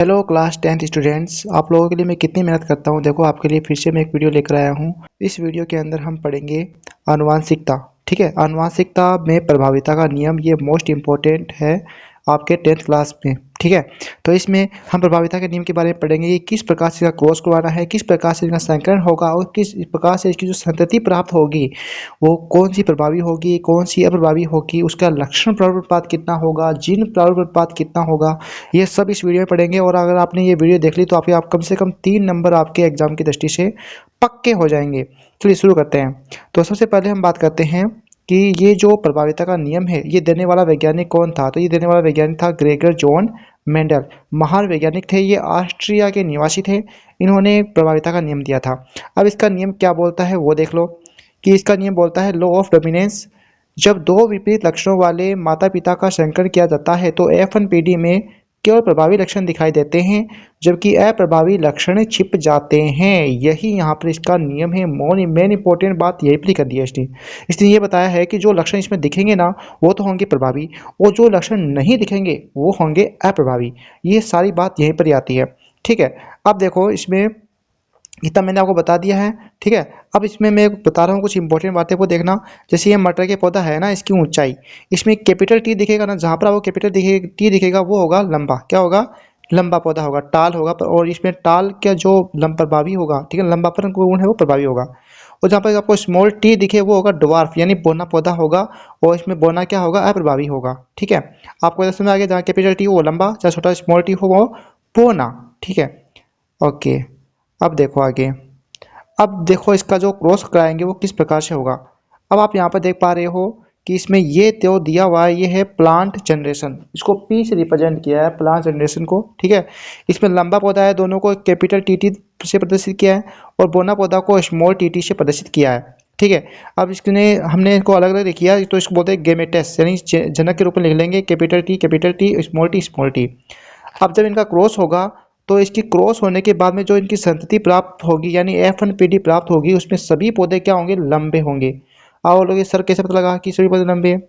Hello class 10th students, आप लोगों के लिए मैं कितनी मेहनत करता हूँ। देखो आपके लिए फिर से मैं एक वीडियो लेकर आया हूँ। इस वीडियो के अंदर हम पढ़ेंगे आनुवांशिकता। ठीक है, आनुवांशिकता में प्रभाविता का नियम, ये मोस्ट इम्पोर्टेंट है आपके 10th क्लास में। ठीक है, तो इसमें हम प्रभाविता के नियम के बारे में पढ़ेंगे कि किस प्रकार से इसका क्रॉस करवाना है, किस प्रकार से इसका संकरण होगा और किस प्रकार से इसकी जो संतति प्राप्त होगी वो कौन सी प्रभावी होगी, कौन सी अप्रभावी होगी, उसका लक्षण प्रादुर्पात कितना होगा, जीन प्रादुर्पात कितना होगा, ये सब इस वीडियो में पढ़ेंगे। और अगर आपने ये वीडियो देख ली तो आप कम से कम 3 नंबर आपके एग्जाम की दृष्टि से पक्के हो जाएंगे। चलिए शुरू करते हैं। तो सबसे पहले हम बात करते हैं कि ये जो प्रभाविता का नियम है ये देने वाला वैज्ञानिक कौन था। तो ये देने वाला वैज्ञानिक था ग्रेगर जॉन मेंडल। महान वैज्ञानिक थे, ये ऑस्ट्रिया के निवासी थे। इन्होंने प्रभाविता का नियम दिया था। अब इसका नियम क्या बोलता है वो देख लो कि इसका नियम बोलता है लॉ ऑफ डोमिनेंस। जब दो विपरीत लक्षणों वाले माता पिता का संकरण किया जाता है तो F1PD में केवल प्रभावी लक्षण दिखाई देते हैं जबकि अप्रभावी लक्षण छिप जाते हैं। यही यहाँ पर इसका नियम है। मेन इंपॉर्टेंट बात यही पर कर दी है इसने ये बताया है कि जो लक्षण इसमें दिखेंगे ना वो तो होंगे प्रभावी और जो लक्षण नहीं दिखेंगे वो होंगे अप्रभावी। ये सारी बात यहीं पर ही आती है। ठीक है, अब देखो इसमें इतना मैंने आपको बता दिया है। ठीक है, अब इसमें मैं बता रहा हूँ कुछ इंपॉर्टेंट बातें को देखना। जैसे ये मटर के पौधा है ना, इसकी ऊंचाई, इसमें कैपिटल टी दिखेगा ना, जहाँ पर आपको कैपिटल टी दिखेगा वो होगा लंबा। क्या होगा? लंबा पौधा होगा, टाल होगा। और इसमें टाल का जो प्रभावी होगा, ठीक है, लंबापन गुण है वो प्रभावी होगा। और जहाँ पर आपको स्मॉल टी दिखे वो होगा ड्वार्फ यानी बोना पौधा होगा। और इसमें बोना क्या होगा? अप्रभावी होगा। ठीक है, आपको समझ आ गया। जहाँ कैपिटल टी वो लंबा, चाहे छोटा स्मॉल टी हो वो बोना। ठीक है, ओके। अब देखो आगे। अब देखो इसका जो क्रॉस कराएंगे वो किस प्रकार से होगा। अब आप यहाँ पर देख पा रहे हो कि इसमें ये तो दिया हुआ है, ये है प्लांट जनरेशन। इसको पी से रिप्रेजेंट किया है प्लांट जनरेशन को। ठीक है, इसमें लंबा पौधा है, दोनों को कैपिटल टीटी से प्रदर्शित किया है और बोना पौधा को स्मॉल टीटी से प्रदर्शित किया है। ठीक है, अब इसने हमने इसको अलग अलग लिखा तो इसको बोलते हैं गेमेटेस, यानी जनक के रूप में लिख लेंगे कैपिटल टी स्मॉल टी। अब जब इनका क्रॉस होगा तो इसकी क्रॉस होने के बाद में जो इनकी संतति प्राप्त होगी यानी F1PD प्राप्त होगी, उसमें सभी पौधे क्या होंगे? लंबे होंगे। आप लोग सर कैसे पता लगा कि सभी पौधे लंबे हैं?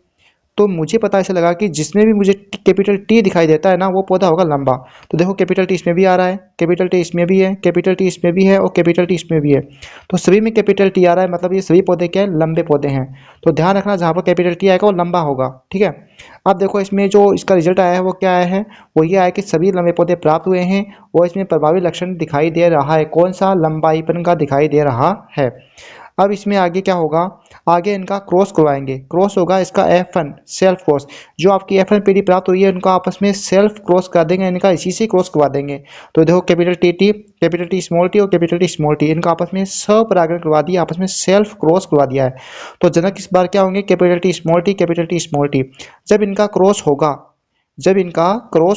तो मुझे पता ऐसे लगा कि जिसमें भी मुझे कैपिटल टी दिखाई देता है ना वो पौधा होगा लंबा। तो देखो कैपिटल टी इसमें भी आ रहा है, कैपिटल टी इसमें भी है, कैपिटल टी इसमें भी है और कैपिटल टी इसमें भी है। तो सभी में कैपिटल टी आ रहा है, मतलब ये सभी पौधे क्या है? लंबे पौधे हैं। तो ध्यान रखना जहाँ पर कैपिटल टी आएगा वो लंबा होगा। ठीक है, अब देखो इसमें जो इसका रिजल्ट आया है वो क्या आया है? वो ये आया कि सभी लंबे पौधे प्राप्त हुए हैं और इसमें प्रभावी लक्षण दिखाई दे रहा है। कौन सा? लंबाईपन का दिखाई दे रहा है। अब इसमें आगे क्या होगा? आगे इनका क्रॉस करवाएंगे। क्रॉस होगा इसका F1 सेल्फ क्रॉस। जो आपकी F1PD प्राप्त हुई है उनका आपस में सेल्फ क्रॉस कर देंगे, इनका इसी से क्रॉस करवा देंगे। तो देखो कैपिटल टी स्मॉल टी और कैपिटल टी स्मॉल टी, इनका आपस में स्वपरागण करवा दिया, आपस में सेल्फ क्रॉस करवा दिया है। तो जनक इस बार क्या होंगे? Capital T small T. जब इनका क्रॉस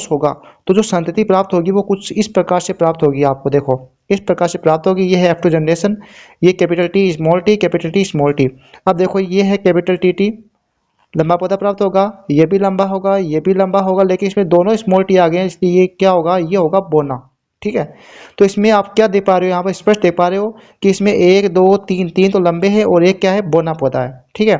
होगा, तो जो संतति प्राप्त होगी वो कुछ इस प्रकार से प्राप्त होगी। आपको देखो इस प्रकार से प्राप्त होगी। ये है F2 जनरेशन, ये कैपिटल टी स्मॉल टी। अब देखो ये है कैपिटल टी, लंबा पौधा प्राप्त होगा, ये भी लंबा होगा, ये भी लंबा होगा, लेकिन इसमें दोनों स्मॉल टी आ गए हैं, इसलिए ये क्या होगा? ये होगा बोना। ठीक है, तो इसमें आप क्या देख पा रहे हो? यहाँ पर स्पष्ट देख पा रहे हो कि इसमें 1 2 3 तो लंबे हैं और एक क्या है? बोना पौधा है। ठीक है,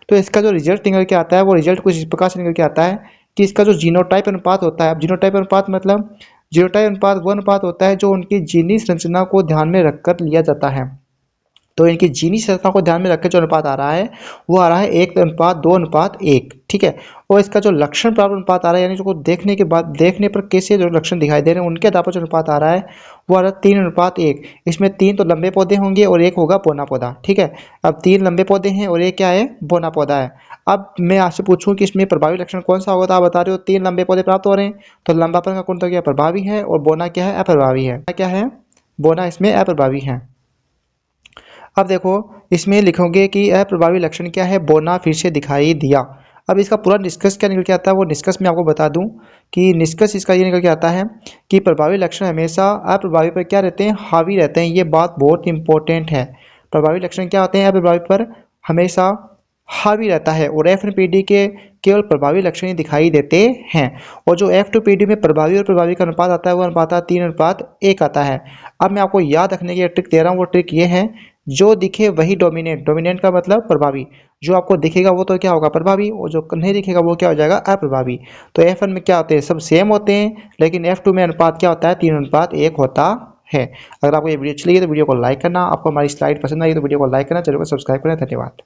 तो इसका जो रिजल्ट निकल के आता है वो रिजल्ट कुछ इस प्रकार से निकल के आता है कि इसका जो जीनोटाइप अनुपात होता है। अब जीनोटाइप अनुपात मतलब जीनोटाइप अनुपात वो अनुपात होता है जो उनकी जीनी संरचना को ध्यान में रखकर लिया जाता है। तो इनकी जीनी संरचना को ध्यान में रखकर जो अनुपात आ रहा है वो आ रहा है 1:2:1। ठीक है, और इसका जो लक्षण प्राप्त अनुपात आ रहा है यानी जो देखने के बाद देखने पर कैसे जो लक्षण दिखाई दे रहे हैं उनके आधार पर जो अनुपात आ रहा है वो आ रहा है 3:1। इसमें 3 तो लंबे पौधे होंगे और एक होगा बोना पौधा। ठीक है, अब 3 लंबे पौधे हैं और एक क्या है? बोना पौधा है। अब मैं आपसे पूछूं कि इसमें प्रभावी लक्षण कौन सा होगा, तो आप बता रहे हो 3 लंबे पौधे प्राप्त हो रहे हैं, तो लंबापन का गुण तो क्या? प्रभावी है। और बोना क्या है? अप्रभावी है। क्या है? बोना इसमें अप्रभावी है। अब देखो इसमें लिखोगे कि अप्रभावी लक्षण क्या है? बोना फिर से दिखाई दिया। अब इसका पूरा निष्कर्ष क्या निकल के आता है वो निष्कर्ष मैं आपको बता दूं कि निष्कर्ष इसका ये निकल के आता है कि प्रभावी लक्षण हमेशा अप्रभावी पर क्या रहते हैं? हावी रहते हैं। ये बात बहुत इंपॉर्टेंट है। प्रभावी लक्षण क्या होते हैं? अप्रभावी पर हमेशा हावी रहता है और F1PD के केवल प्रभावी लक्षण ही दिखाई देते हैं। और जो F2PD में प्रभावी और प्रभावी का अनुपात आता है वो अनुपात 3:1 आता है। अब मैं आपको याद रखने की ट्रिक दे रहा हूँ, वो ट्रिक ये है जो दिखे वही डोमिनेंट, डोमिनेंट का मतलब प्रभावी। जो आपको दिखेगा वो तो क्या होगा, प्रभावी, और जो नहीं दिखेगा वो क्या हो जाएगा, अप्रभावी। तो F1 में क्या होते हैं, सब सेम होते हैं, लेकिन F2 में अनुपात क्या होता है, 3:1 होता है। अगर आपको ये वीडियो अच्छी लगी तो वीडियो को लाइक करना, आपको हमारी स्लाइड पसंद आई तो वीडियो को लाइक करना, चैनल को सब्सक्राइब करना। धन्यवाद।